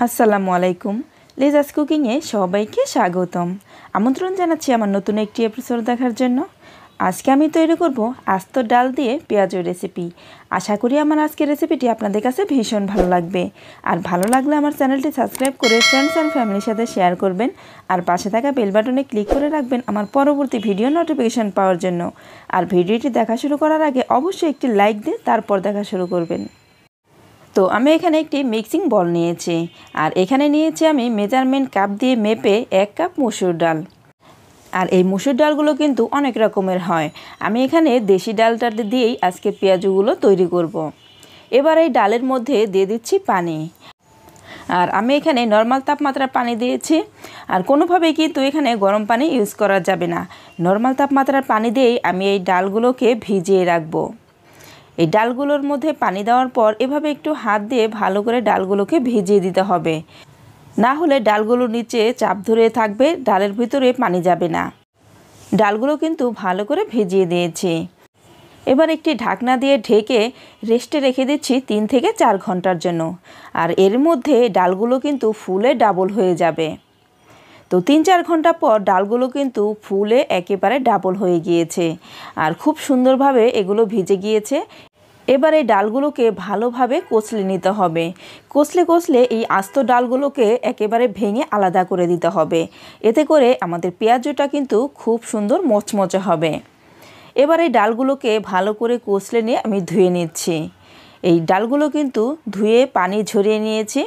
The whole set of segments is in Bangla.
আসসালামু আলাইকুম। লিজাস কুকিংয়ে সবাইকে স্বাগতম। আমন্ত্রণ জানাচ্ছি আমার নতুন একটি এপিসোড দেখার জন্য। আজকে আমি তৈরি করব আস্ত ডাল দিয়ে পেঁয়াজের রেসিপি। আশা করি আমার আজকের রেসিপিটি আপনাদের কাছে ভীষণ ভালো লাগবে। আর ভালো লাগলে আমার চ্যানেলটি সাবস্ক্রাইব করে ফ্রেন্ডস অ্যান্ড ফ্যামিলির সাথে শেয়ার করবেন। আর পাশে থাকা বেল বাটনে ক্লিক করে রাখবেন আমার পরবর্তী ভিডিও নোটিফিকেশন পাওয়ার জন্য। আর ভিডিওটি দেখা শুরু করার আগে অবশ্যই একটি লাইক দিয়ে তারপর দেখা শুরু করবেন। তো আমি এখানে একটি মিক্সিং বল নিয়েছি আর এখানে নিয়েছি আমি মেজারমেন্ট কাপ দিয়ে মেপে 1 কাপ মসুর ডাল। আর এই মসুর ডালগুলো কিন্তু অনেক রকমের হয়। আমি এখানে দেশি ডালটা দিয়েই আজকে পেঁয়াজগুলো তৈরি করব। এবার এই ডালের মধ্যে দিয়ে দিচ্ছি পানি। আর আমি এখানে নর্মাল তাপমাত্রার পানি দিয়েছি। আর কোনোভাবেই কিন্তু এখানে গরম পানি ইউজ করা যাবে না। নর্মাল তাপমাত্রার পানি দিয়েই আমি এই ডালগুলোকে ভিজিয়ে রাখবো। এই ডালগুলোর মধ্যে পানি দেওয়ার পর এভাবে একটু হাত দিয়ে ভালো করে ডালগুলোকে ভিজিয়ে দিতে হবে, না হলে ডালগুলোর নিচে চাপ ধরে থাকবে, ডালের ভিতরে পানি যাবে না। ডালগুলো কিন্তু ভালো করে ভিজিয়ে দিয়েছি। এবার একটি ঢাকনা দিয়ে ঢেকে রেস্টে রেখে দিচ্ছি 3 থেকে 4 ঘন্টার জন্য। আর এর মধ্যে ডালগুলো কিন্তু ফুলে ডাবল হয়ে যাবে। তো 3-4 ঘন্টা পর ডালগুলো কিন্তু ফুলে একেবারে ডাবল হয়ে গিয়েছে আর খুব সুন্দরভাবে এগুলো ভিজে গিয়েছে। এবার এই ডালগুলোকে ভালোভাবে কচলে নিতে হবে। কচলে এই আস্ত ডালগুলোকে একেবারে ভেঙে আলাদা করে দিতে হবে। এতে করে আমাদের পেঁয়াজটা কিন্তু খুব সুন্দর মচমচে হবে। এবার এই ডালগুলোকে ভালো করে কচলে নিয়ে আমি ধুয়ে নিচ্ছি। এই ডালগুলো কিন্তু ধুয়ে পানি ঝরিয়ে নিয়েছি।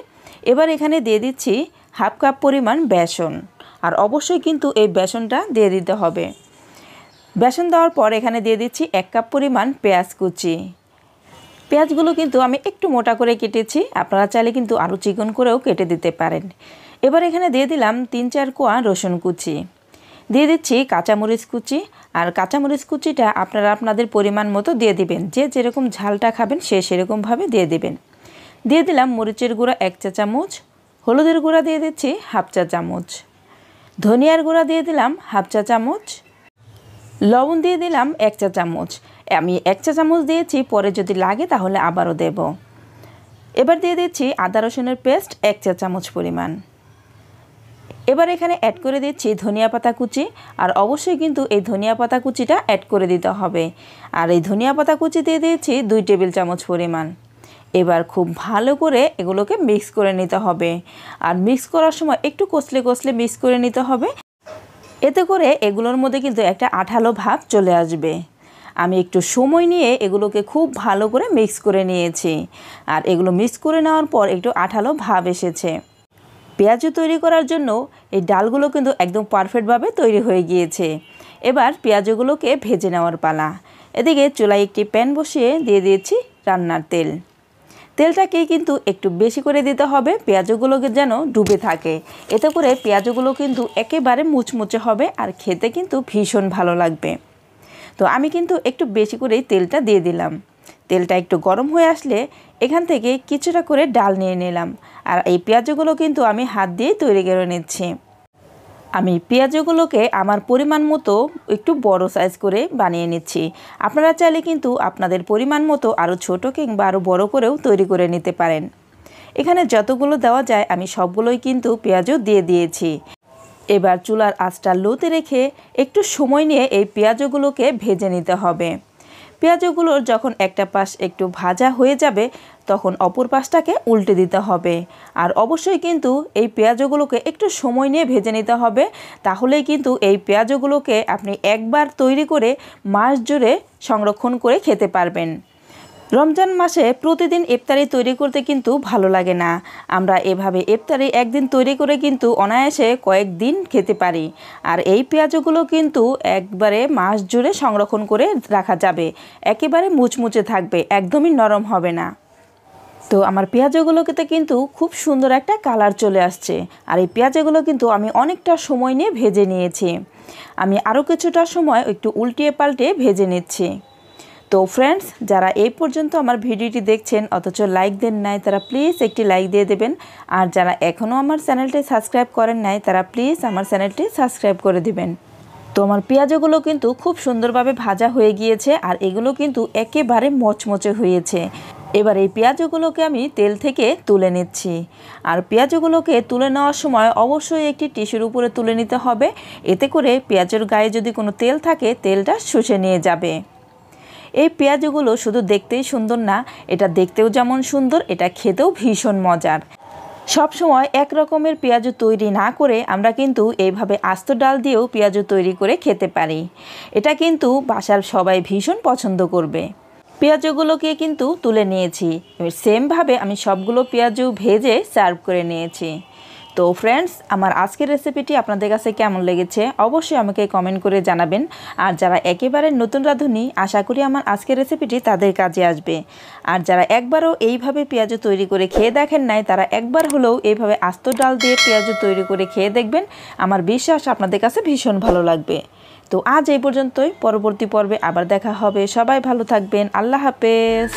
এবার এখানে দিয়ে দিচ্ছি 1/2 কাপ পরিমাণ বেসন। আর অবশ্যই কিন্তু এই বেসনটা দিয়ে দিতে হবে। বেসন দেওয়ার পর এখানে দিয়ে দিচ্ছি 1 কাপ পরিমাণ পেঁয়াজ কুচি। পেঁয়াজগুলো কিন্তু আমি একটু মোটা করে কেটেছি, আপনারা চাইলে কিন্তু আরও চিকন করেও কেটে দিতে পারেন। এবার এখানে দিয়ে দিলাম 3-4 কোয়া রসুন কুচি, দিয়ে দিচ্ছি কাঁচামরিচ কুচি। আর কাঁচামরিচ কুচিটা আপনারা আপনাদের পরিমাণ মতো দিয়ে দিবেন, যে যেরকম ঝালটা খাবেন সে সেরকমভাবে দিয়ে দিবেন। দিয়ে দিলাম মরিচের গুঁড়া 1 চা চামচ, হলুদের গুঁড়া দিয়ে দিচ্ছি 1/2 চা চামচ, ধনিয়ার গুঁড়া দিয়ে দিলাম 1/2 চা চামচ, লবণ দিয়ে দিলাম 1 চা চামচ। আমি 1 চা চামচ দিয়েছি, পরে যদি লাগে তাহলে আবারও দেব। এবার দিয়ে দিচ্ছি আদা রসুনের পেস্ট 1 চা চামচ পরিমাণ। এবার এখানে অ্যাড করে দিচ্ছি ধনিয়া পাতা কুচি। আর অবশ্যই কিন্তু এই ধনিয়া পাতা কুচিটা অ্যাড করে দিতে হবে। আর এই ধনিয়া পাতা কুচি দিয়ে দিয়েছি 2 টেবিল চামচ পরিমাণ। এবার খুব ভালো করে এগুলোকে মিক্স করে নিতে হবে। আর মিক্স করার সময় একটু কষলে মিক্স করে নিতে হবে। এতে করে এগুলোর মধ্যে কিন্তু একটা আঠালো ভাব চলে আসবে। আমি একটু সময় নিয়ে এগুলোকে খুব ভালো করে মিক্স করে নিয়েছি। আর এগুলো মিক্স করে নেওয়ার পর একটু আঠালো ভাব এসেছে। পেঁয়াজু তৈরি করার জন্য এই ডালগুলো কিন্তু একদম পারফেক্টভাবে তৈরি হয়ে গিয়েছে। এবার পেঁয়াজগুলোকে ভেজে নেওয়ার পালা। এদিকে চুলায় একটি প্যান বসিয়ে দিয়ে দিয়েছি রান্নার তেল। তেলটাকে কিন্তু একটু বেশি করে দিতে হবে, পেঁয়াজগুলোকে যেন ডুবে থাকে। এতে করে পেঁয়াজগুলো কিন্তু একেবারে মুচমুচে হবে আর খেতে কিন্তু ভীষণ ভালো লাগবে। তো আমি কিন্তু একটু বেশি করেই তেলটা দিয়ে দিলাম। তেলটা একটু গরম হয়ে আসলে এখান থেকে কিছুটা করে ডাল নিয়ে নিলাম। আর এই পেঁয়াজগুলো কিন্তু আমি হাত দিয়ে তৈরি করে নিচ্ছি। আমি পেঁয়াজগুলোকে আমার পরিমাণ মতো একটু বড় সাইজ করে বানিয়ে নিচ্ছি। আপনারা চাইলে কিন্তু আপনাদের পরিমাণ মতো আরও ছোট কিংবা আরও বড় করেও তৈরি করে নিতে পারেন। এখানে যতগুলো দেওয়া যায় আমি সবগুলোই কিন্তু পেঁয়াজও দিয়ে দিয়েছি। এবার চুলার আঁচটা লোতে রেখে একটু সময় নিয়ে এই পেঁয়াজগুলোকে ভেজে নিতে হবে। পেঁয়াজগুলোর যখন একটা পাশ একটু ভাজা হয়ে যাবে তখন অপর পাশটাকে উল্টে দিতে হবে। আর অবশ্যই কিন্তু এই পেঁয়াজগুলোকে একটু সময় নিয়ে ভেজে নিতে হবে, তাহলেই কিন্তু এই পেঁয়াজগুলোকে আপনি একবার তৈরি করে মাস জুড়ে সংরক্ষণ করে খেতে পারবেন। রমজান মাসে প্রতিদিন ইফতারি তৈরি করতে কিন্তু ভালো লাগে না। আমরা এভাবে ইফতারি একদিন তৈরি করে কিন্তু অনায়াসে কয়েকদিন খেতে পারি। আর এই পেঁয়াজগুলো কিন্তু একবারে মাস জুড়ে সংরক্ষণ করে রাখা যাবে, একেবারে মুচমুচে থাকবে, একদমই নরম হবে না। তো আমার পেঁয়াজগুলোতে কিন্তু খুব সুন্দর একটা কালার চলে আসছে। আর এই পেঁয়াজগুলো কিন্তু আমি অনেকটা সময় নিয়ে ভেজে নিয়েছি। আমি আরও কিছুটা সময় একটু উল্টিয়ে পাল্টে ভেজে নিচ্ছি। তো ফ্রেন্ডস, যারা এই পর্যন্ত আমার ভিডিওটি দেখছেন অথচ লাইক দেন নাই, তারা প্লিজ একটি লাইক দিয়ে দেবেন। আর যারা এখনও আমার চ্যানেলটি সাবস্ক্রাইব করেন নাই, তারা প্লিজ আমার চ্যানেলটি সাবস্ক্রাইব করে দিবেন। তো আমার পেঁয়াজগুলো কিন্তু খুব সুন্দরভাবে ভাজা হয়ে গিয়েছে আর এগুলো কিন্তু একেবারে মচমচে হয়েছে। এবার এই পেঁয়াজগুলোকে আমি তেল থেকে তুলে নিচ্ছি। আর পেঁয়াজগুলোকে তুলে নেওয়ার সময় অবশ্যই একটি টিস্যুর উপরে তুলে নিতে হবে, এতে করে পেঁয়াজের গায়ে যদি কোনো তেল থাকে তেলটা শুষে নিয়ে যাবে। এই পেঁয়াজগুলো শুধু দেখতেই সুন্দর না, এটা দেখতেও যেমন সুন্দর, এটা খেতেও ভীষণ মজার। সব সময় এক রকমের পেঁয়াজ তৈরি না করে আমরা কিন্তু এইভাবে আস্ত ডাল দিয়েও পেঁয়াজ তৈরি করে খেতে পারি। এটা কিন্তু বাসার সবাই ভীষণ পছন্দ করবে। পেঁয়াজগুলোকে কিন্তু তুলে নিয়েছি। এবার সেমভাবে আমি সবগুলো পেঁয়াজও ভেজে সার্ভ করে নিয়েছি। তো ফ্রেন্ডস, আমার আজকের রেসিপিটি আপনাদের কাছে কেমন লেগেছে অবশ্যই আমাকে কমেন্ট করে জানাবেন। আর যারা একেবারে নতুন রাঁধুনি, আশা করি আমার আজকের রেসিপিটি তাদের কাজে আসবে। আর যারা একবারও এইভাবে পেঁয়াজ তৈরি করে খেয়ে দেখেন নাই, তারা একবার হলেও এইভাবে আস্ত ডাল দিয়ে পেঁয়াজ তৈরি করে খেয়ে দেখবেন। আমার বিশ্বাস আপনাদের কাছে ভীষণ ভালো লাগবে। তো আজ এই পর্যন্তই, পরবর্তী পর্বে আবার দেখা হবে। সবাই ভালো থাকবেন। আল্লাহ হাফেজ।